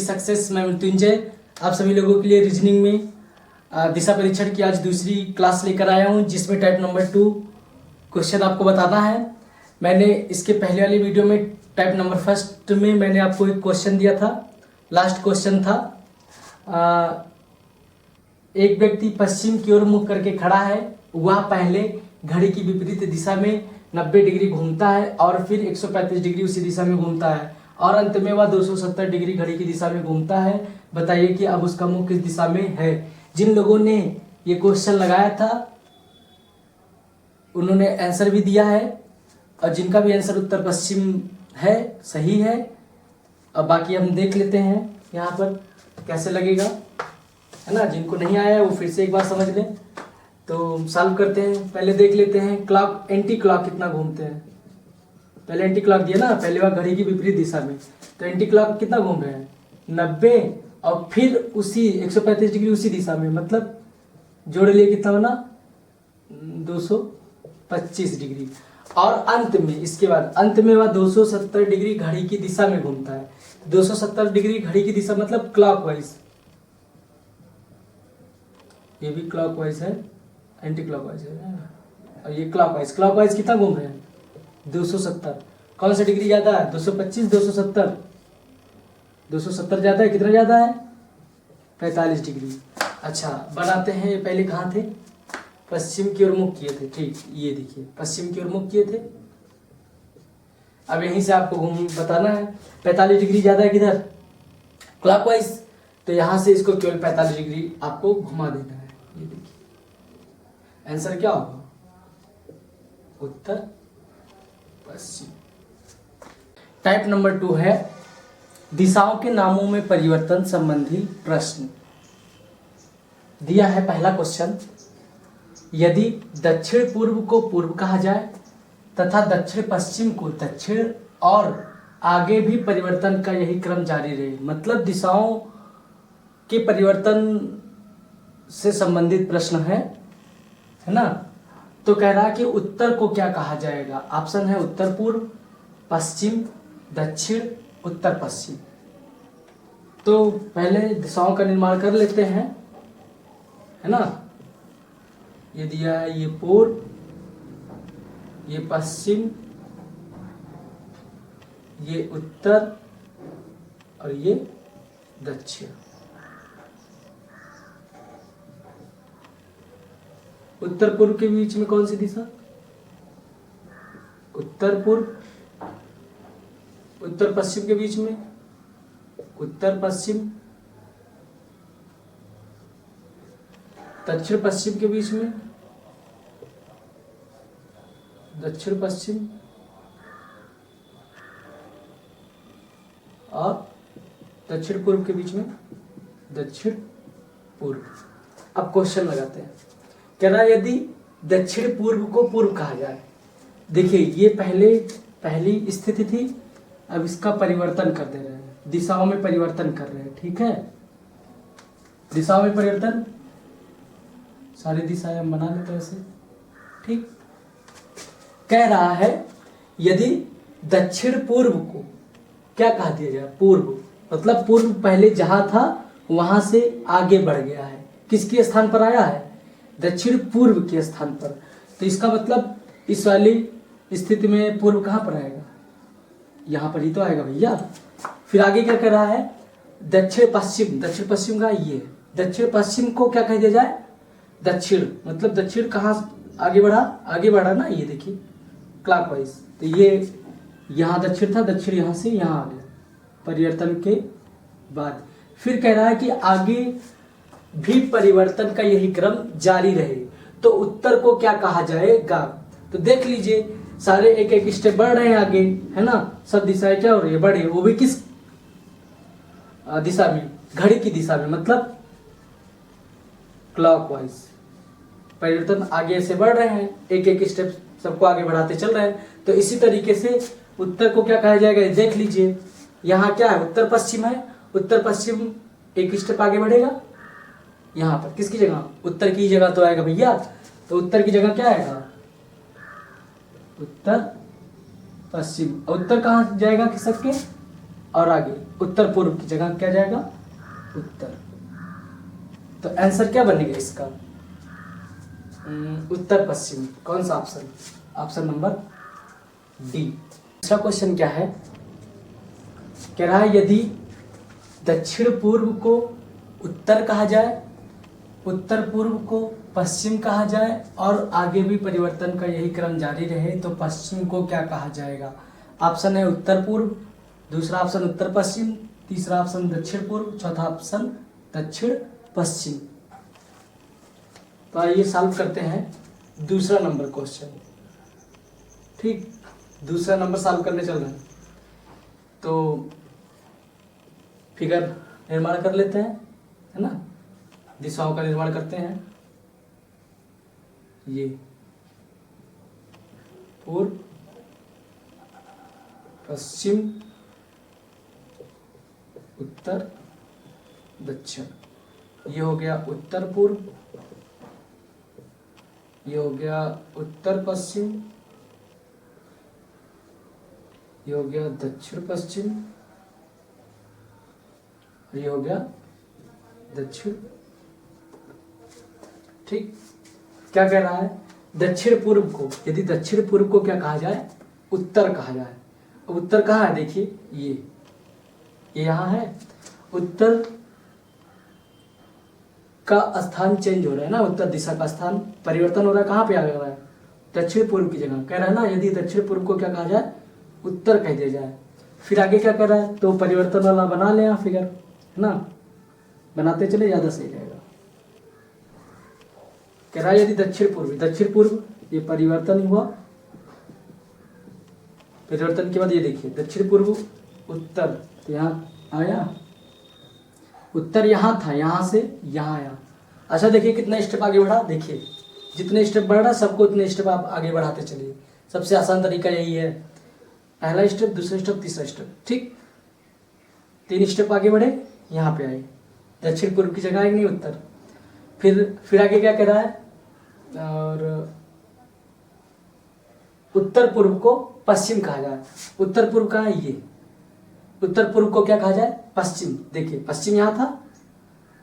Success. मैं मृत्युंजय आप सभी लोगों के लिए रीजनिंग में दिशा परीक्षण की आज दूसरी क्लास लेकर आया हूं, जिसमें टाइप नंबर 2 क्वेश्चन आपको बताना है। मैंने इसके पहले वाली वीडियो में टाइप नंबर फर्स्ट में मैंने आपको एक क्वेश्चन दिया था। लास्ट क्वेश्चन था एक व्यक्ति पश्चिम की ओर मुख करके खड़ा है। वह पहले घड़ी की विपरीत दिशा में 90 डिग्री घूमता है और फिर 135 डिग्री उसी दिशा में घूमता है और अंत में वह 270 डिग्री घड़ी की दिशा में घूमता है। बताइए कि अब उसका मुख किस दिशा में है। जिन लोगों ने ये क्वेश्चन लगाया था उन्होंने आंसर भी दिया है और जिनका भी आंसर उत्तर पश्चिम है सही है। अब बाकी हम देख लेते हैं यहाँ पर कैसे लगेगा, है ना। जिनको नहीं आया वो फिर से एक बार समझ लें। तो सॉल्व करते हैं। पहले देख लेते हैं क्लॉक एंटी क्लॉक कितना घूमते हैं। पहले एंटी क्लॉक दिया ना, पहले वह घड़ी की विपरीत दिशा में, तो एंटी क्लॉक कितना घूम रहे हैं 90 और फिर उसी 135 डिग्री उसी दिशा में, मतलब जोड़ लिए कितना बना 225 डिग्री। और अंत में इसके बाद अंत में वह 270 डिग्री घड़ी की दिशा में घूमता है। 270 डिग्री घड़ी की दिशा मतलब क्लॉकवाइज, ये भी क्लॉकवाइज है, एंटी क्लॉकवाइज है और ये क्लॉकवाइज। क्लॉकवाइज कितना घूम रहे हैं 270। कौन सा डिग्री ज्यादा है 225 270 270 ज्यादा है, कितना ज्यादा है 45 डिग्री। अच्छा बनाते हैं। पहले कहाँ थे, पश्चिम की ओर मुख किए थे, ठीक ये देखिए पश्चिम की ओर मुख किए थे। अब यहीं से आपको घूम बताना है 45 डिग्री ज्यादा है किधर क्लॉकवाइज, तो यहां से इसको केवल 45 डिग्री आपको घुमा देना है। ये देखिए आंसर क्या होगा उत्तर पश्चिम। टाइप नंबर 2 है दिशाओं के नामों में परिवर्तन संबंधी प्रश्न। दिया है पहला क्वेश्चन, यदि दक्षिण पूर्व को पूर्व कहा जाए तथा दक्षिण पश्चिम को दक्षिण और आगे भी परिवर्तन का यही क्रम जारी रहे, मतलब दिशाओं के परिवर्तन से संबंधित प्रश्न है ना। तो कह रहा है कि उत्तर को क्या कहा जाएगा। ऑप्शन है उत्तर पूर्व, पश्चिम, दक्षिण, उत्तर पश्चिम। तो पहले दिशाओं का निर्माण कर लेते हैं, है ना। ये दिया है ये पूर्व, ये पश्चिम, ये उत्तर और ये दक्षिण। उत्तर पूर्व के बीच में कौन सी दिशा, उत्तर पूर्व। उत्तर पश्चिम के बीच में उत्तर पश्चिम। दक्षिण पश्चिम के बीच में दक्षिण पश्चिम और दक्षिण पूर्व के बीच में दक्षिण पूर्व। अब क्वेश्चन लगाते हैं। कह रहा है यदि दक्षिण पूर्व को पूर्व कहा जाए, देखिए ये पहली स्थिति थी, अब इसका परिवर्तन कर दे रहे हैं, दिशाओं में परिवर्तन कर रहे हैं, ठीक है। दिशाओं में परिवर्तन, सारी दिशाएं हम बना लेते हैं ऐसे, ठीक। कह रहा है यदि दक्षिण पूर्व को क्या कहा दिया जाए पूर्व, मतलब पूर्व पहले जहां था वहां से आगे बढ़ गया है, किसके स्थान पर आया है दक्षिण पूर्व के स्थान पर। तो इसका मतलब इस वाली स्थिति में पूर्व कहां पर आएगा, यहां पर ही तो आएगा भैया। फिर आगे क्या कर रहा है दक्षिण पश्चिम। दक्षिण पश्चिम का ये दक्षिण पश्चिम को क्या कह दिया जाए दक्षिण, मतलब दक्षिण कहां आगे बढ़ा ना, ये देखिए क्लॉकवाइज। तो ये यहां दक्षिण था, दक्षिण यहां से यहां आ गया परिवर्तन के बाद। फिर कह रहा है कि आगे भी परिवर्तन का यही क्रम जारी रहे, तो उत्तर को क्या कहा जाएगा। तो देख लीजिए सारे एक एक स्टेप बढ़ रहे हैं आगे, है ना। सब दिशाएं क्या हो रही है बढ़ रही है, वो भी किस दिशा में घड़ी की दिशा में, मतलब क्लॉकवाइज। परिवर्तन आगे से बढ़ रहे हैं, एक एक स्टेप सबको आगे बढ़ाते चल रहे हैं। तो इसी तरीके से उत्तर को क्या कहा जाएगा देख लीजिए। यहाँ क्या है उत्तर पश्चिम है, उत्तर पश्चिम एक स्टेप आगे बढ़ेगा, यहाँ पर किसकी जगह उत्तर की जगह तो आएगा भैया। तो उत्तर की जगह क्या आएगा उत्तर पश्चिम। उत्तर कहाँ जाएगा खिसक के और आगे उत्तर पूर्व की जगह क्या जाएगा, उत्तर। तो आंसर क्या बनेगा इसका, उत्तर पश्चिम। कौन सा ऑप्शन, ऑप्शन नंबर डी। दूसरा क्वेश्चन क्या है, कह रहा है यदि दक्षिण पूर्व को उत्तर कहा जाए, उत्तर पूर्व को पश्चिम कहा जाए और आगे भी परिवर्तन का यही क्रम जारी रहे तो पश्चिम को क्या कहा जाएगा। ऑप्शन है उत्तर पूर्व, दूसरा ऑप्शन उत्तर पश्चिम, तीसरा ऑप्शन दक्षिण पूर्व, चौथा ऑप्शन दक्षिण पश्चिम। तो आइए सॉल्व करते हैं दूसरा नंबर क्वेश्चन। ठीक, दूसरा नंबर सॉल्व करने चल रहे हैं तो फिगर निर्माण कर लेते हैं, है ना, दिशाओं का निर्माण करते हैं। ये पूर्व, पश्चिम, उत्तर, दक्षिण। ये हो गया उत्तर पूर्व, ये हो गया उत्तर पश्चिम, ये हो गया दक्षिण पश्चिम, ये हो गया दक्षिण। ठीक, क्या कह रहा है, दक्षिण पूर्व को, यदि दक्षिण पूर्व को क्या कहा जाए, उत्तर कहा जाए। अब उत्तर कहाँ है, देखिए ये यहाँ है। उत्तर का स्थान चेंज हो रहा है ना, उत्तर दिशा का स्थान परिवर्तन हो रहा है, कहाँ पे आ रहा है, दक्षिण पूर्व की जगह। कह रहा है ना यदि दक्षिण पूर्व को क्या कहा जाए, उत्तर कह दिया जाए। फिर आगे क्या कर रहा है, तो परिवर्तन वाला बना ले यहाँ फिगर, है ना, बनाते चले, ज्यादा सही रहेगा। कह रहा है यदि दक्षिण पूर्व, दक्षिण पूर्व ये परिवर्तन हुआ, परिवर्तन के बाद ये देखिए दक्षिण पूर्व उत्तर, तो यहाँ आया, उत्तर यहाँ था, यहाँ से यहाँ आया। अच्छा देखिए कितना स्टेप आगे बढ़ा, देखिए जितने स्टेप बढ़ रहा सबको उतने स्टेप आप आगे बढ़ाते चलिए। सबसे आसान तरीका यही है, पहला स्टेप, दूसरा स्टेप, तीसरा स्टेप। ठीक, 3 स्टेप आगे बढ़े, यहाँ पे आए, दक्षिण पूर्व की जगह आएंगे उत्तर। फिर आगे क्या कह रहा है, और उत्तर पूर्व को पश्चिम कहा जाए। उत्तर पूर्व कहाँ है, ये उत्तर पूर्व को क्या कहा जाए, पश्चिम। देखिए पश्चिम यहाँ था,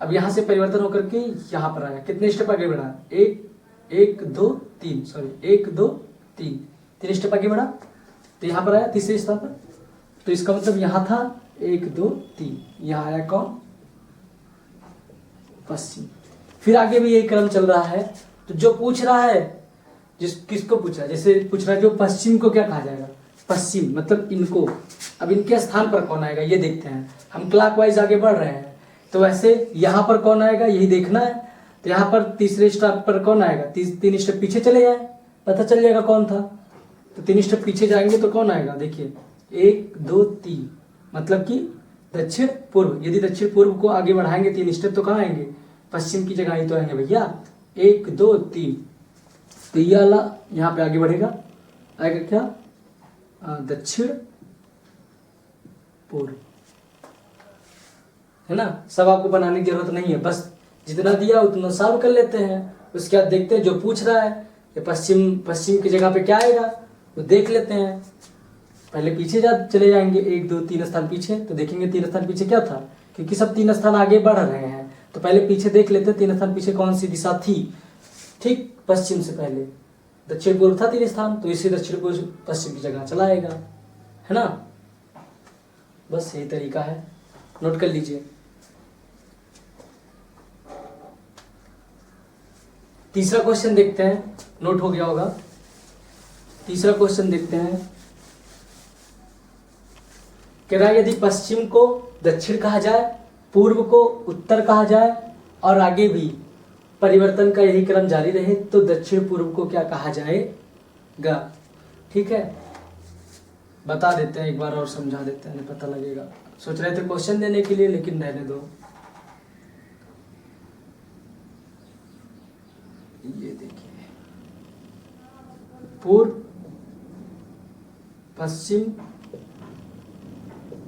अब यहाँ से परिवर्तन होकर के यहाँ पर आया। कितने स्टेप आगे बढ़ा, 1 2 3, सॉरी 1 2 3 स्टेप आगे बढ़ा, तो यहाँ पर आया तीसरे स्थान पर। तो इसका मतलब यहाँ था 1 2 3, यहाँ आया कौन, पश्चिम। फिर आगे भी यही क्रम चल रहा है। तो जो पूछ रहा है, किसको पूछ रहा है, जैसे पूछ रहा है जो पश्चिम को क्या कहा जाएगा, पश्चिम मतलब इनको। अब इनके स्थान पर कौन आएगा ये देखते हैं, हम क्लॉकवाइज आगे बढ़ रहे हैं, तो वैसे यहाँ पर कौन आएगा यही देखना है। तो यहाँ पर तीसरे स्टेप पर कौन आएगा, 3 स्टेप पीछे चले जाए, पता चल जाएगा कौन था। तो 3 स्टेप पीछे जाएंगे तो कौन आएगा, देखिए 1 2 3, मतलब कि दक्षिण पूर्व। यदि दक्षिण पूर्व को आगे बढ़ाएंगे 3 स्टेप तो कहाँ आएंगे, पश्चिम की जगह ही तो आएंगे भैया, 1 2 3। तो ये वाला यहाँ पे आगे बढ़ेगा, आएगा क्या, दक्षिण पूर्व, है ना। सब आपको बनाने की जरूरत नहीं है, बस जितना दिया उतना सॉल्व कर लेते हैं। उसके बाद देखते हैं जो पूछ रहा है कि पश्चिम की जगह पे क्या आएगा वो देख लेते हैं। पहले पीछे चले जाएंगे 1 2 3 स्थान पीछे, तो देखेंगे 3 स्थान पीछे क्या था, क्योंकि सब 3 स्थान आगे बढ़ रहे हैं। तो पहले पीछे देख लेते हैं 3 स्थान पीछे कौन सी दिशा थी। ठीक, पश्चिम से पहले दक्षिण पूर्व था 3 स्थान, तो इसी दक्षिण पूर्व पश्चिम की जगह चला आएगा, है ना। बस यही तरीका है, नोट कर लीजिए। तीसरा क्वेश्चन देखते हैं, नोट हो गया होगा। तीसरा क्वेश्चन देखते हैं, कह रहा है यदि पश्चिम को दक्षिण कहा जाए, पूर्व को उत्तर कहा जाए और आगे भी परिवर्तन का यही क्रम जारी रहे तो दक्षिण पूर्व को क्या कहा जाएगा। ठीक है, बता देते हैं एक बार और समझा देते हैं, पता लगेगा। सोच रहे थे क्वेश्चन देने के लिए, लेकिन रहने दो। ये देखिए, पूर्व, पश्चिम,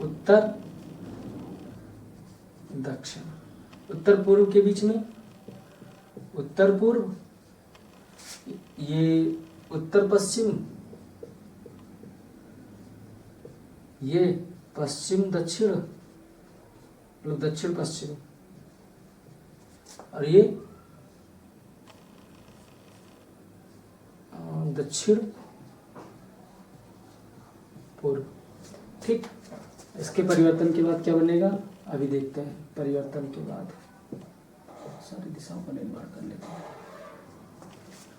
उत्तर, दक्षिण। उत्तर पूर्व के बीच में उत्तर पूर्व, ये उत्तर पश्चिम, ये पश्चिम दक्षिण, मतलब दक्षिण पश्चिम, और ये दक्षिण पूर्व। ठीक, इसके परिवर्तन के बाद क्या बनेगा अभी देखते हैं। परिवर्तन के बाद सारी दिशाओं का निर्माण कर लेते हैं।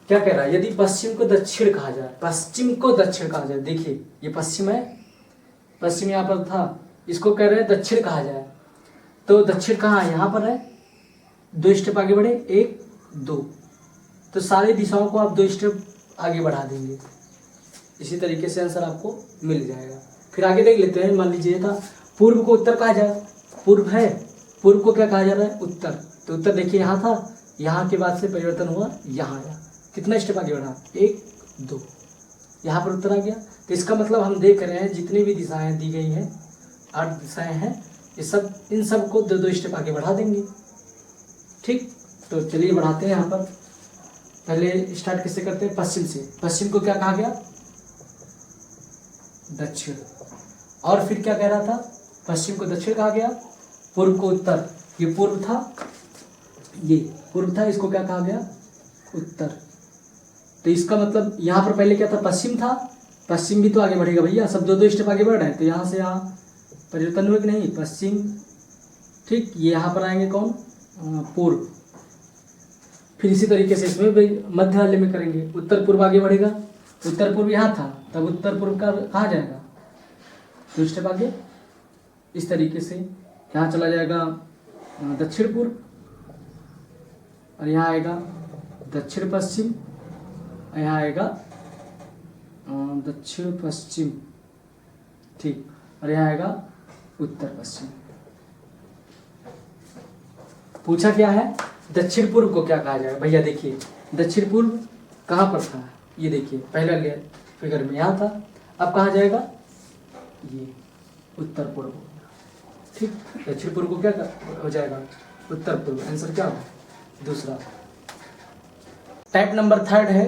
क्या कह रहा है, यदि पश्चिम को दक्षिण कहा जाए, पश्चिम को दक्षिण कहा जाए, देखिए ये पश्चिम है, पश्चिम यहाँ पर था, इसको कह रहे हैं दक्षिण कहा जाए, तो दक्षिण कहाँ है, यहाँ पर है। 2 स्टेप आगे बढ़े, 1 2, तो सारी दिशाओं को आप 2 स्टेप आगे बढ़ा देंगे, इसी तरीके से आंसर आपको मिल जाएगा। फिर आगे देख लेते हैं। मान लीजिए था पूर्व को उत्तर कहा जाए, पूर्व है, पूर्व को क्या कहा जा रहा है, उत्तर, तो उत्तर देखिए यहाँ था, यहाँ के बाद से परिवर्तन हुआ, यहाँ आया, कितना स्टेप आगे बढ़ा, 1 2, यहाँ पर उत्तर आ गया। तो इसका मतलब हम देख रहे हैं जितनी भी दिशाएं दी गई हैं, 8 दिशाएं हैं, ये सब, इन सब को 2 स्टेप आगे बढ़ा देंगे। ठीक, तो चलिए बढ़ाते हैं। यहाँ पर पहले स्टार्ट किससे करते हैं, पश्चिम से। पश्चिम को क्या कहा गया, दक्षिण, और फिर क्या कह रहा था, पश्चिम को दक्षिण कहा गया, पूर्व को उत्तर, ये पूर्व था, ये पूर्व था, इसको क्या कहा गया, उत्तर। तो इसका मतलब यहाँ पर पहले क्या था, पश्चिम था, पश्चिम भी तो आगे बढ़ेगा भैया, सब 2 स्टेप आगे बढ़ रहे हैं, तो यहाँ से यहाँ परिवर्तन हुआ कि नहीं, पश्चिम। ठीक, ये यहाँ पर आएंगे कौन, पूर्व। फिर इसी तरीके से इसमें भी मध्य वाले में करेंगे, उत्तर पूर्व आगे बढ़ेगा, उत्तर पूर्व यहाँ था, तब उत्तर पूर्व का कहाँ जाएगा, 2 स्टेप आगे, इस तरीके से यहाँ चला जाएगा दक्षिण पूर्व, और यहाँ आएगा दक्षिण पश्चिम, और यहाँ आएगा दक्षिण पश्चिम। ठीक, और यहाँ आएगा उत्तर पश्चिम। पूछा क्या है, दक्षिण पूर्व को क्या कहा जाएगा, भैया देखिए दक्षिण पूर्व कहाँ पर था, ये देखिए पहला लेयर फिगर में यहाँ था, अब कहाँ जाएगा, ये उत्तर पूर्व हो गया। ठीक, दक्षिण पूर्व को क्या हो जाएगा, उत्तर पूर्व। आंसर क्या होगा, दूसरा। टाइप नंबर 3 है,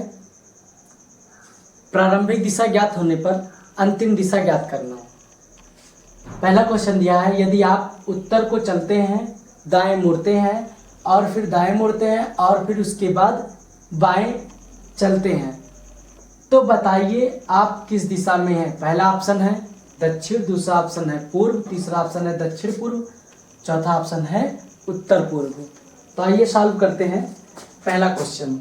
प्रारंभिक दिशा ज्ञात होने पर अंतिम दिशा ज्ञात करना। पहला क्वेश्चन दिया है, यदि आप उत्तर को चलते हैं, दाएं मुड़ते हैं, और फिर दाएं मुड़ते हैं, और फिर उसके बाद बाएं चलते हैं, तो बताइए आप किस दिशा में हैं। पहला ऑप्शन है दक्षिण, दूसरा ऑप्शन है पूर्व, तीसरा ऑप्शन है दक्षिण पूर्व, चौथा ऑप्शन है उत्तर पूर्व। तो आइए सॉल्व करते हैं। पहला क्वेश्चन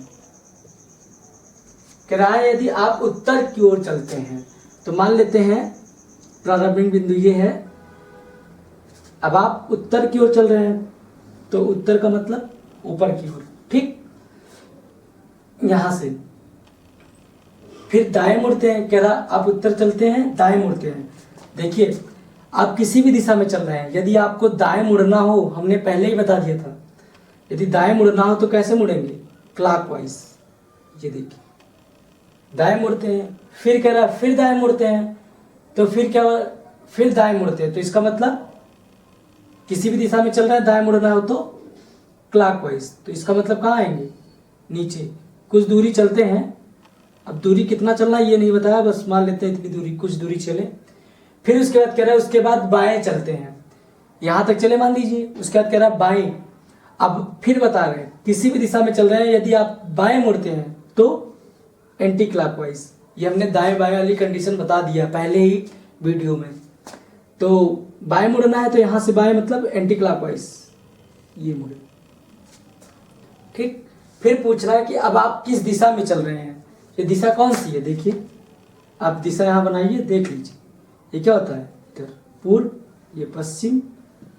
कह रहा है, यदि आप उत्तर की ओर चलते हैं, तो मान लेते हैं प्रारंभिक बिंदु ये है, अब आप उत्तर की ओर चल रहे हैं, तो उत्तर का मतलब ऊपर की ओर। ठीक, यहां से फिर दाएं मुड़ते हैं, कह रहा आप उत्तर चलते हैं, दाएं मुड़ते हैं। देखिए आप किसी भी दिशा में चल रहे हैं, यदि आपको दाएं मुड़ना हो, हमने पहले ही बता दिया था, यदि दाएं मुड़ना हो तो कैसे मुड़ेंगे, क्लॉकवाइज। ये देखिए दाएं मुड़ते हैं, फिर कह रहा फिर दाएं मुड़ते हैं, तो फिर क्या, फिर दाएं मुड़ते हैं, तो इसका मतलब किसी भी दिशा में चल रहा है, दाएं मुड़ना हो तो क्लॉकवाइज, तो इसका मतलब कहाँ आएंगे, नीचे। कुछ दूरी चलते हैं, अब दूरी कितना चलना है ये नहीं बताया, बस मान लेते हैं इतनी दूरी, कुछ दूरी चले। फिर उसके बाद कह रहा है उसके बाद बाएं चलते हैं, यहाँ तक चले मान लीजिए, उसके बाद कह रहा है बाएं। अब फिर बता रहे हैं किसी भी दिशा में चल रहे हैं, यदि आप बाएं मुड़ते हैं तो एंटी क्लॉकवाइज। ये हमने दाएं बाएं वाली कंडीशन बता दिया पहले ही वीडियो में। तो बाएं मुड़ना है तो यहाँ से बाएं मतलब एंटी क्लॉकवाइज, ये मुड़े। ठीक, फिर पूछ रहा है कि अब आप किस दिशा में चल रहे हैं, ये दिशा कौन सी है, देखिए आप दिशा यहाँ बनाइए, देख लीजिए ये क्या होता है, इधर पूर्व, ये पश्चिम,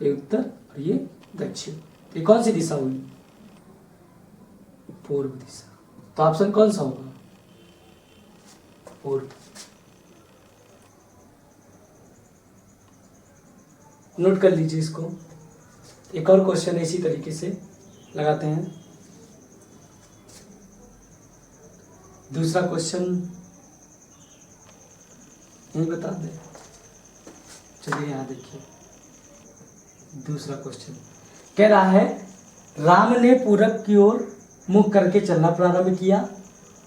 ये उत्तर, और ये दक्षिण। ये कौन सी दिशा हुई, पूर्व दिशा। तो ऑप्शन कौन सा होगा, पूर्व। नोट कर लीजिए इसको। एक और क्वेश्चन इसी तरीके से लगाते हैं। दूसरा क्वेश्चन यही बता दें, चलिए यहाँ देखिए। दूसरा क्वेश्चन कह रहा है, राम ने पूरब की ओर मुख करके चलना प्रारंभ किया,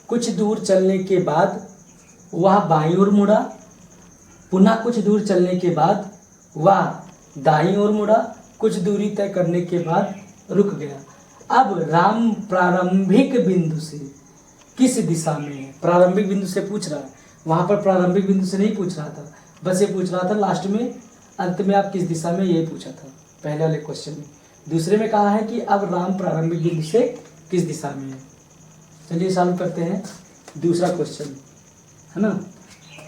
कुछ दूर चलने के बाद वह बाईं ओर मुड़ा, पुनः कुछ दूर चलने के बाद वह दाईं ओर मुड़ा, कुछ दूरी तय करने के बाद रुक गया। अब राम प्रारंभिक बिंदु से किस दिशा में है, प्रारंभिक बिंदु से पूछ रहा है। वहां पर प्रारंभिक बिंदु से नहीं पूछ रहा था, बस ये पूछ रहा था लास्ट में, अंत में आप किस दिशा में, ये पूछा था पहले वाले क्वेश्चन में। दूसरे में कहा है कि अब राम प्रारंभिक बिंदु से किस दिशा में है। चलिए सॉल्व करते हैं दूसरा क्वेश्चन, है ना।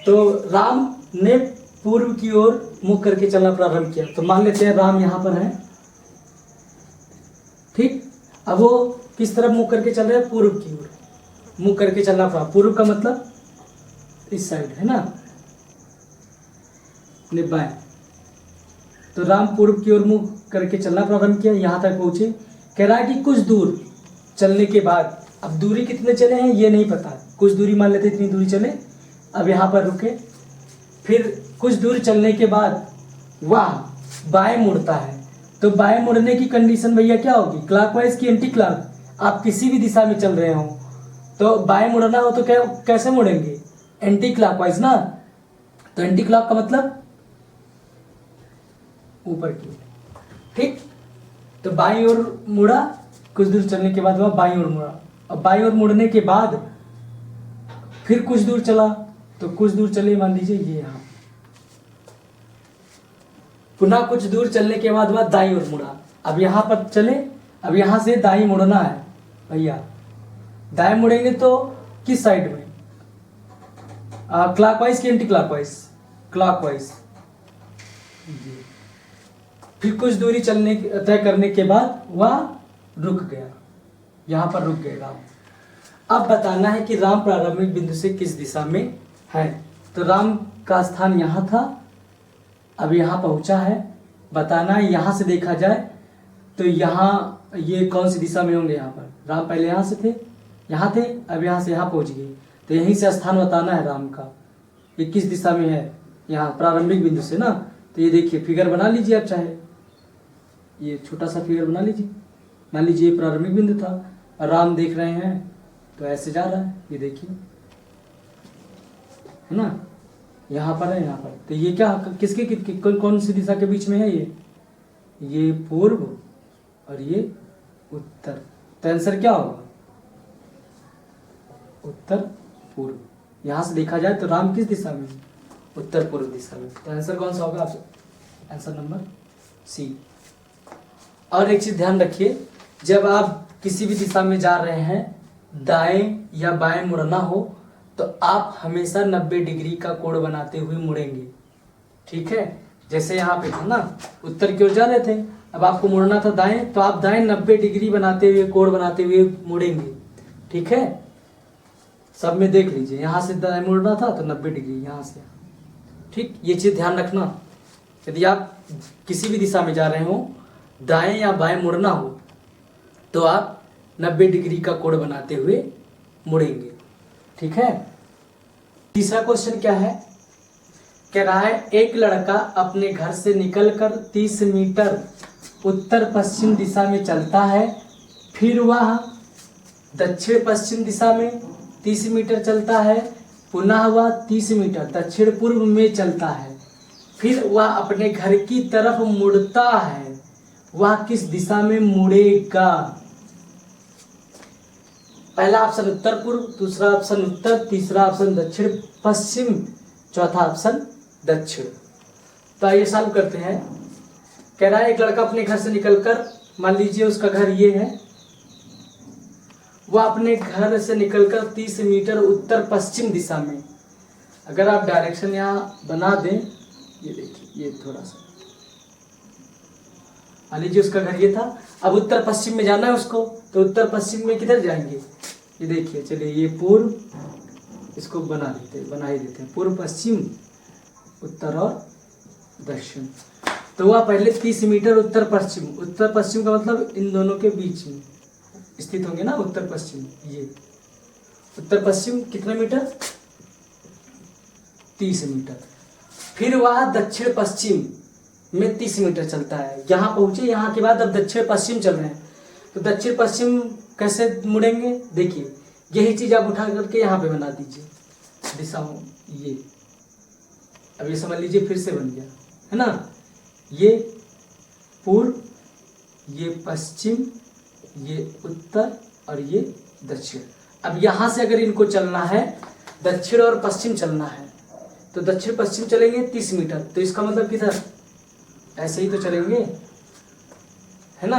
तो राम ने पूर्व की ओर मुख करके चलना प्रारंभ किया, तो मान लेते हैं राम यहाँ पर है, ठीक। अब वो किस तरफ मुख करके चल रहे हैं, पूर्व की ओर मुख करके चलना प्रारंभ। पूर्व का मतलब इस साइड, है ना, बाएं। तो राम पूर्व की ओर मुख करके चलना प्रारंभ किया, यहाँ तक पहुंचे। कह रहा है कि कुछ दूर चलने के बाद, अब दूरी कितने चले हैं ये नहीं पता, कुछ दूरी मान लेते इतनी दूरी चले। अब यहाँ पर रुके, फिर कुछ दूर चलने के बाद वह बाएं मुड़ता है। तो बाएं मुड़ने की कंडीशन भैया क्या होगी, क्लॉकवाइज की एंटी क्लॉक। आप किसी भी दिशा में चल रहे हो तो बाएं मुड़ना हो तो कैसे मुड़ेंगे, एंटी क्लॉकवाइज ना। तो एंटी क्लॉक का मतलब ऊपर की ओर, ठीक। तो बाईं ओर मुड़ा, कुछ दूर चलने के बाद वह बाईं ओर मुड़ा। अब बाईं ओर मुड़ने के बाद फिर कुछ दूर चला, तो कुछ दूर चले मान लीजिए ये यहाँ, पुनः कुछ दूर चलने के बाद वह दाईं ओर मुड़ा। अब यहाँ पर चले, अब यहाँ से दाईं मुड़ना है भैया। दाएं मुड़ेंगे तो किस साइड में, क्लॉकवाइज की एंटी क्लॉकवाइज, क्लॉकवाइज। फिर कुछ दूरी चलने तय करने के बाद वह रुक गया, यहाँ पर रुक गए राम। अब बताना है कि राम प्रारंभिक बिंदु से किस दिशा में है। तो राम का स्थान यहाँ था, अब यहाँ पहुँचा है। बताना है यहाँ से देखा जाए तो यहाँ ये कौन सी दिशा में होंगे। यहाँ पर राम पहले यहाँ से थे, यहाँ थे, अब यहाँ से यहाँ पहुँच गए। तो यहीं से स्थान बताना है राम का, ये किस दिशा में है, यहाँ प्रारंभिक बिंदु से ना। तो ये देखिए फिगर बना लीजिए आप, चाहे ये छोटा सा फिगर बना लीजिए। मान लीजिए ये प्रारंभिक बिंदु था, राम देख रहे हैं तो ऐसे जा रहा है, ये देखिए, है ना, यहाँ पर है, यहाँ पर। तो ये क्या किसके कौन सी दिशा के बीच में है, ये पूर्व और ये उत्तर। तो आंसर क्या होगा, उत्तर पूर्व। यहाँ से देखा जाए तो राम किस दिशा में, उत्तर पूर्व दिशा में। तो आंसर कौन सा होगा, आंसर नंबर सी। और एक चीज ध्यान रखिए, जब आप किसी भी दिशा में जा रहे हैं, दाएं या बाएं मुड़ना हो तो आप हमेशा 90 डिग्री का कोण बनाते हुए मुड़ेंगे, ठीक है। जैसे यहाँ पे था ना, उत्तर की ओर जा रहे थे, अब आपको मुड़ना था दाएं, तो आप दाएं 90 डिग्री बनाते हुए, कोण बनाते हुए मुड़ेंगे, ठीक है। सब में देख लीजिए, यहाँ से दाएं मुड़ना था तो 90 डिग्री यहाँ से, ठीक। ये चीज ध्यान रखना, यदि आप किसी भी दिशा में जा रहे हो, दाएं या बाएं मुड़ना हो तो आप 90 डिग्री का कोण बनाते हुए मुड़ेंगे, ठीक है। तीसरा क्वेश्चन क्या है, कह रहा है एक लड़का अपने घर से निकलकर 30 मीटर उत्तर पश्चिम दिशा में चलता है, फिर वह दक्षिण पश्चिम दिशा में 30 मीटर चलता है, पुनः वह 30 मीटर दक्षिण पूर्व में चलता है, फिर वह अपने घर की तरफ मुड़ता है, वह किस दिशा में मुड़ेगा। पहला ऑप्शन उत्तर पूर्व, दूसरा ऑप्शन उत्तर, तीसरा ऑप्शन दक्षिण पश्चिम, चौथा ऑप्शन दक्षिण। तो आइए सॉल्व करते हैं। कह रहा है एक लड़का अपने घर से निकलकर, मान लीजिए उसका घर ये है, वह अपने घर से निकलकर 30 मीटर उत्तर पश्चिम दिशा में, अगर आप डायरेक्शन यहाँ बना दें, ये देखिए, ये थोड़ा सा, मान लीजिए उसका घर ये था, अब उत्तर पश्चिम में जाना है उसको, तो उत्तर पश्चिम में किधर जाएंगे, ये देखिए, चलिए ये पूर्व, इसको बना ही देते हैं, पूर्व पश्चिम, उत्तर और दक्षिण। तो वह पहले 30 मीटर उत्तर पश्चिम का मतलब इन दोनों के बीच में स्थित होंगे ना, उत्तर पश्चिम। ये उत्तर पश्चिम कितने मीटर, 30 मीटर। फिर वह दक्षिण पश्चिम में 30 मीटर चलता है, यहाँ पहुंचे, यहाँ के बाद अब दक्षिण पश्चिम चल रहे हैं, तो दक्षिण पश्चिम कैसे मुड़ेंगे, देखिए यही चीज आप उठा करके यहाँ पे बना दीजिए दिशाओं, ये अब ये समझ लीजिए फिर से बन गया, है ना। ये पूर्व ये पश्चिम, ये उत्तर और ये दक्षिण। अब यहाँ से अगर इनको चलना है, दक्षिण और पश्चिम चलना है, तो दक्षिण पश्चिम चलेंगे 30 मीटर, तो इसका मतलब किधर, ऐसे ही तो चलेंगे, है ना।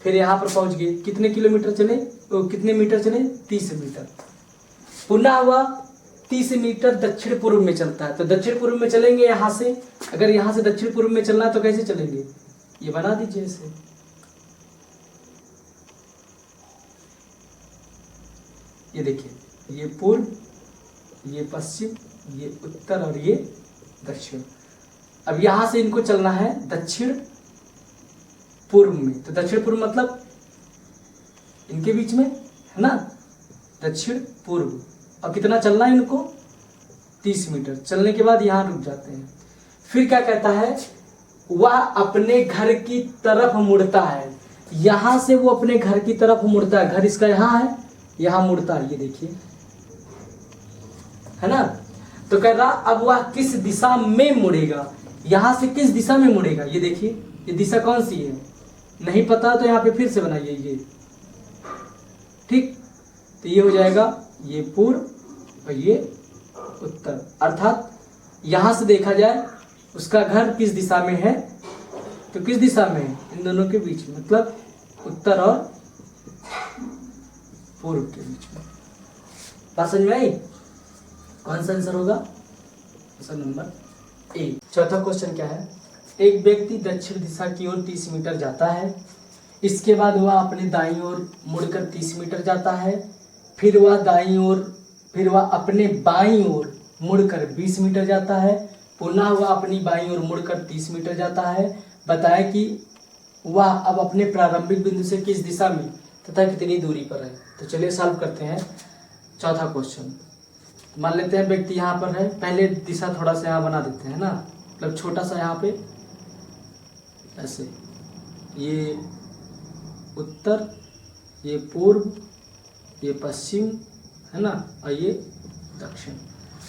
फिर यहाँ पर पहुँच गए, कितने किलोमीटर चले, कितने मीटर चले, 30 मीटर। पुनः हुआ 30 मीटर दक्षिण पूर्व में चलता है, तो दक्षिण पूर्व में चलेंगे यहाँ से। अगर यहाँ से दक्षिण पूर्व में चलना है तो कैसे चलेंगे, ये बना दीजिए इसे। ये देखिए, ये पूर्व, ये पश्चिम, ये उत्तर और ये दक्षिण। अब यहाँ से इनको चलना है दक्षिण पूर्व में, तो दक्षिण पूर्व मतलब इनके बीच में, है ना, दक्षिण पूर्व। अब कितना चलना है इनको, 30 मीटर। चलने के बाद यहाँ रुक जाते हैं। फिर क्या कहता है, वह अपने घर की तरफ मुड़ता है। यहाँ से वो अपने घर की तरफ मुड़ता है, घर इसका यहाँ है, यहाँ मुड़ता है, ये देखिए, है ना। तो कह रहा अब वह किस दिशा में मुड़ेगा, यहाँ से किस दिशा में मुड़ेगा, ये देखिए, ये दिशा कौन सी है, नहीं पता तो यहाँ पे फिर से बनाइए ये, ठीक। तो ये हो जाएगा, ये पूर्व और ये उत्तर, अर्थात यहाँ से देखा जाए उसका घर किस दिशा में है, तो किस दिशा में है, इन दोनों के बीच में, मतलब उत्तर और पूर्व के बीच में। बात समझ में आई। कौन सा आंसर होगा, आंसर नंबर ए। चौथा क्वेश्चन क्या है, एक व्यक्ति दक्षिण दिशा की ओर 30 मीटर जाता है, इसके बाद वह अपने दाईं ओर मुड़कर 30 मीटर जाता है, फिर वह अपने बाईं ओर मुड़कर 20 मीटर जाता है, पुनः वह अपनी बाईं ओर मुड़कर 30 मीटर जाता है। बताया कि वह अब अपने प्रारंभिक बिंदु से किस दिशा में तथा कितनी दूरी पर है। तो चलिए सॉल्व करते हैं चौथा क्वेश्चन। मान लेते हैं व्यक्ति यहाँ पर है, पहले दिशा थोड़ा सा यहाँ बना देते हैं ना, मतलब छोटा सा यहाँ पे ऐसे, ये उत्तर, ये पूर्व, ये पश्चिम, है ना, और ये दक्षिण।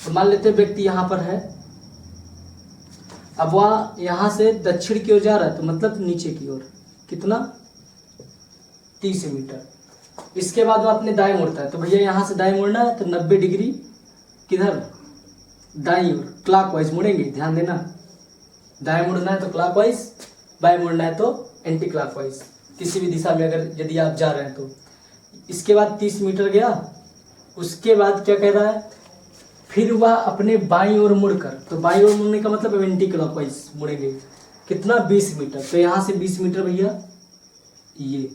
तो मान लेते हैं व्यक्ति यहाँ पर है, अब वह यहाँ से दक्षिण की ओर जा रहा है, तो मतलब नीचे की ओर, कितना, 30 मीटर। इसके बाद वो अपने दाएं मुड़ता है, तो भैया यहाँ से दाएं मुड़ना है, तो 90 डिग्री किधर, दाईं ओर, क्लॉकवाइज मुड़ेंगे, ध्यान देना। दाएं मुड़ना है तो क्लॉकवाइज, बाएं मुड़ना है तो एंटी क्लॉकवाइज, किसी भी दिशा में अगर यदि आप जा रहे हैं तो। इसके बाद 30 मीटर गया, उसके बाद क्या कह रहा है, फिर वह अपने बाईं ओर मुड़कर, तो बाईं ओर मुड़ने का मतलब एंटी क्लॉकवाइज मुड़ेंगे, कितना, 20 मीटर। तो यहाँ से 20 मीटर भैया, ये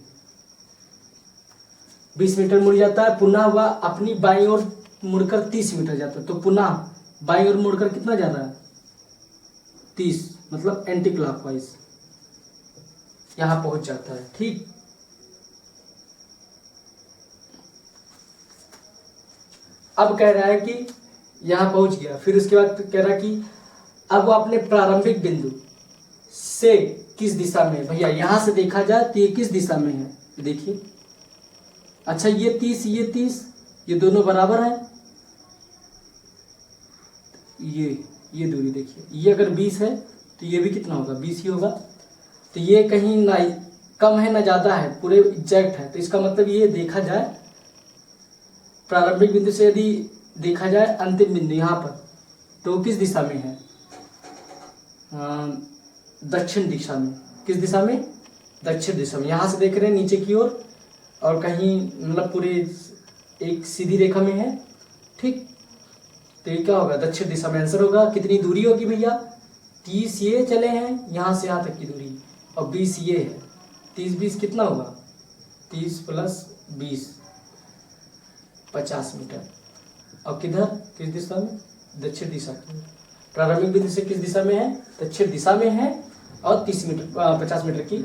20 मीटर मुड़ जाता है। पुनः वह अपनी बाईं ओर मुड़कर 30 मीटर जाता है, तो पुनः बाईं ओर मुड़कर कितना जा रहा है, 30, मतलब एंटी क्लॉकवाइज यहां पहुंच जाता है, ठीक। अब कह रहा है कि यहां पहुंच गया, फिर उसके बाद कह रहा है कि अब वो अपने प्रारंभिक बिंदु से किस दिशा में, भैया यहां से देखा जाए तो ये किस दिशा में है, देखिए। अच्छा, ये 30, ये दोनों बराबर है, ये दूरी देखिए, ये अगर 20 है तो ये भी कितना होगा, 20 ही होगा। तो ये कहीं ना कम है ना ज़्यादा है, पूरे एग्जैक्ट है। तो इसका मतलब ये देखा जाए प्रारंभिक बिंदु से यदि देखा जाए अंतिम बिंदु यहाँ पर, तो किस दिशा में है, दक्षिण दिशा में। किस दिशा में, दक्षिण दिशा में। यहाँ से देख रहे हैं नीचे की ओर, और कहीं मतलब पूरे एक सीधी रेखा में है, ठीक। तो ये क्या होगा, दक्षिण दिशा में आंसर होगा। कितनी दूरी होगी भैया, 30 ये चले हैं यहाँ से यहाँ तक की दूरी, और 20 ये है, 30 20 कितना होगा, 30 प्लस 20 50 मीटर। और किधर, किस दिशा में, दक्षिण दिशा की। प्रारंभिक बिंदु से किस दिशा में है, दक्षिण दिशा में है, और 30 मीटर 50 मीटर की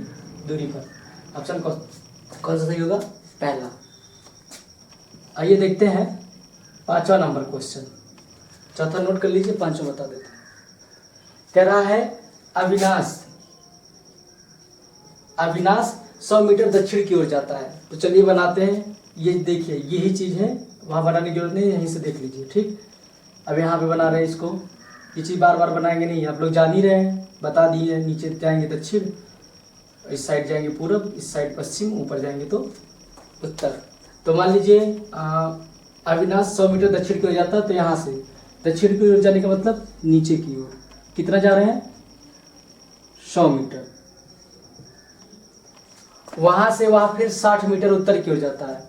दूरी पर। ऑप्शन कौन सा सही होगा, पहला। आइए देखते हैं 5वां नंबर क्वेश्चन। चौथा नोट कर लीजिए, 5वां बता देते हैं। कह रहा है अविनाश 100 मीटर दक्षिण की ओर जाता है। तो चलिए बनाते हैं। ये देखिए, यही चीज है, वहां बनाने की जरूरत नहीं, यहीं से देख लीजिए, ठीक। अब यहाँ पे बना रहे हैं इसको, ये चीज बार बार बनाएंगे नहीं, आप लोग जान ही रहे हैं, बता दिए, नीचे जाएंगे दक्षिण, इस साइड जाएंगे पूरब, इस साइड पश्चिम, ऊपर जाएंगे तो उत्तर। तो मान लीजिए अविनाश 100 मीटर दक्षिण की ओर जाता है, तो यहाँ से दक्षिण की ओर जाने का मतलब नीचे की ओर कितना जा रहे हैं 100 मीटर। वहां से वहां फिर 60 मीटर उत्तर की ओर जाता है।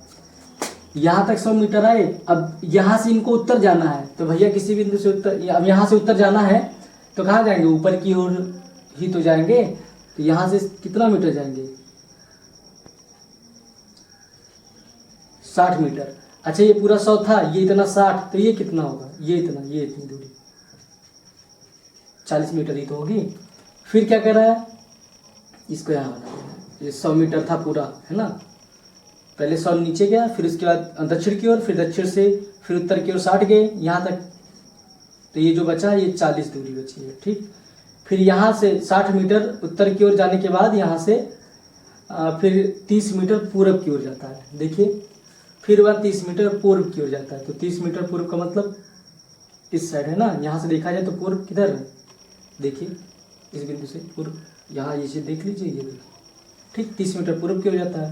यहाँ तक 100 मीटर आए, अब यहाँ से इनको उत्तर जाना है, तो भैया किसी बिंदु से उत्तर, अब यहाँ से उत्तर जाना है तो कहाँ जाएंगे, ऊपर की ओर ही तो जाएंगे। तो यहाँ से कितना मीटर जाएंगे 60 मीटर। अच्छा ये पूरा 100 था, ये इतना 60, तो ये कितना होगा, ये इतना, ये इतनी दूरी 40 मीटर ही तो होगी। फिर क्या कर रहा है, इसको यहाँ बना देना, ये 100 मीटर था पूरा, है ना। पहले 100 नीचे गया, फिर उसके बाद दक्षिण की ओर, फिर दक्षिण से फिर उत्तर की ओर 60 गए यहाँ तक, तो ये जो बचा ये 40 दूरी बची है, ठीक। फिर यहाँ से 60 मीटर उत्तर की ओर जाने के बाद यहाँ से फिर 30 मीटर पूरब की ओर जाता है, देखिए। फिर वह 30 मीटर पूर्व की ओर जाता है, तो 30 मीटर पूर्व का मतलब इस साइड है ना। यहाँ से देखा जाए तो पूर्व किधर है, देखिए इस बिंदु से पूर्व, यहाँ ये चीज़ देख लीजिए, ये देखिए, ठीक 30 मीटर पूर्व की ओर जाता है,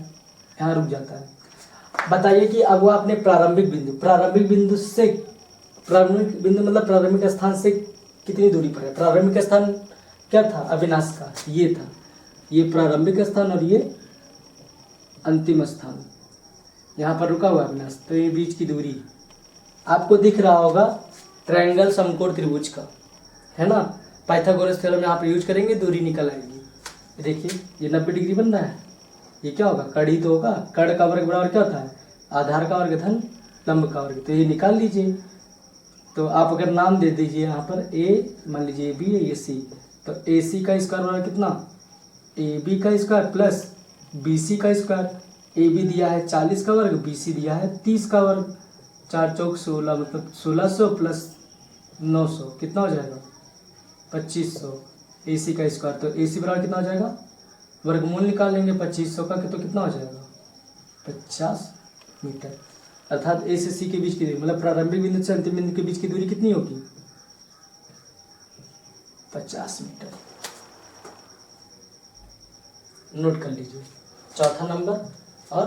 यहाँ रुक जाता है। बताइए कि अब वह अपने प्रारंभिक बिंदु से, प्रारंभिक बिंदु मतलब प्रारंभिक स्थान से कितनी दूरी पर है। प्रारंभिक स्थान क्या था अविनाश का, ये था, ये प्रारंभिक स्थान और ये अंतिम स्थान, यहाँ पर रुका हुआ अविनाश, तो ये बीच की दूरी आपको दिख रहा होगा ट्रायंगल समकोण त्रिभुज का, है ना। पाइथागोरस थ्योरम यहाँ पर यूज करेंगे, दूरी निकल आएगी। देखिए ये 90 डिग्री बन रहा है, ये क्या होगा, कड़ ही तो होगा। कड़ का वर्ग बराबर क्या होता है, आधार का वर्ग धन लंब का वर्ग, तो ये निकाल लीजिए। तो आप अगर नाम दे दीजिए यहाँ पर ए, मान लीजिए बी है, ये सी, तो ए सी का स्क्वायर बराबर कितना, ए बी का स्क्वायर प्लस बी सी का स्क्वायर। ए बी दिया है 40 का वर्ग, बी सी दिया है 30 का वर्ग, 4 चौक 16, मतलब 1600 प्लस 900 कितना हो जाएगा 2500। ए सी का स्क्वायर, तो ए सी बराबर कितना हो जाएगा, वर्गमूल निकाल लेंगे 2500 का, तो कितना हो जाएगा 50 मीटर। अर्थात ए से सी के बीच की दूरी, मतलब प्रारंभिक बिंदु से अंतिम बिंदु के बीच की दूरी कितनी होगी 50 मीटर। नोट कर लीजिए, चौथा नंबर और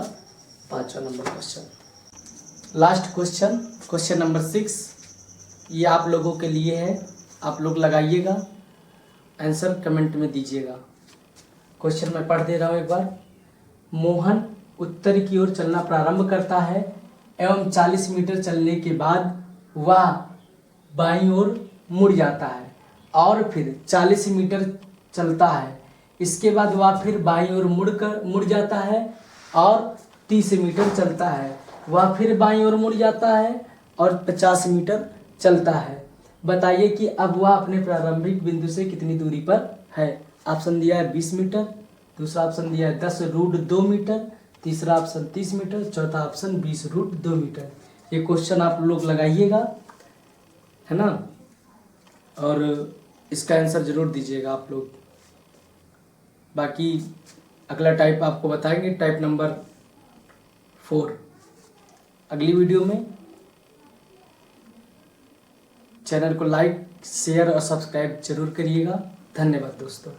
5वां number question. Last question, question number 6, ये आप लोगों के लिए है, आप लोग लगाइएगा, आंसर कमेंट में दीजिएगा। क्वेश्चन मैं पढ़ दे रहा हूँ एक बार। मोहन उत्तर की ओर चलना प्रारंभ करता है एवं 40 मीटर चलने के बाद वह बाईं ओर मुड़ जाता है और फिर 40 मीटर चलता है। इसके बाद वह फिर बाईं ओर मुड़ जाता है और 30 मीटर चलता है। वह फिर बाईं ओर मुड़ जाता है और 50 मीटर चलता है। बताइए कि अब वह अपने प्रारंभिक बिंदु से कितनी दूरी पर है। ऑप्शन दिया है 20 मीटर, दूसरा ऑप्शन दिया है 10√2 मीटर, तीसरा ऑप्शन 30 मीटर, चौथा ऑप्शन 20√2 मीटर। ये क्वेश्चन आप लोग लगाइएगा, है ना, और इसका आंसर जरूर दीजिएगा आप लोग। बाकी अगला टाइप आपको बताएंगे, टाइप नंबर 4 अगली वीडियो में। चैनल को लाइक, शेयर और सब्सक्राइब जरूर करिएगा। धन्यवाद दोस्तों।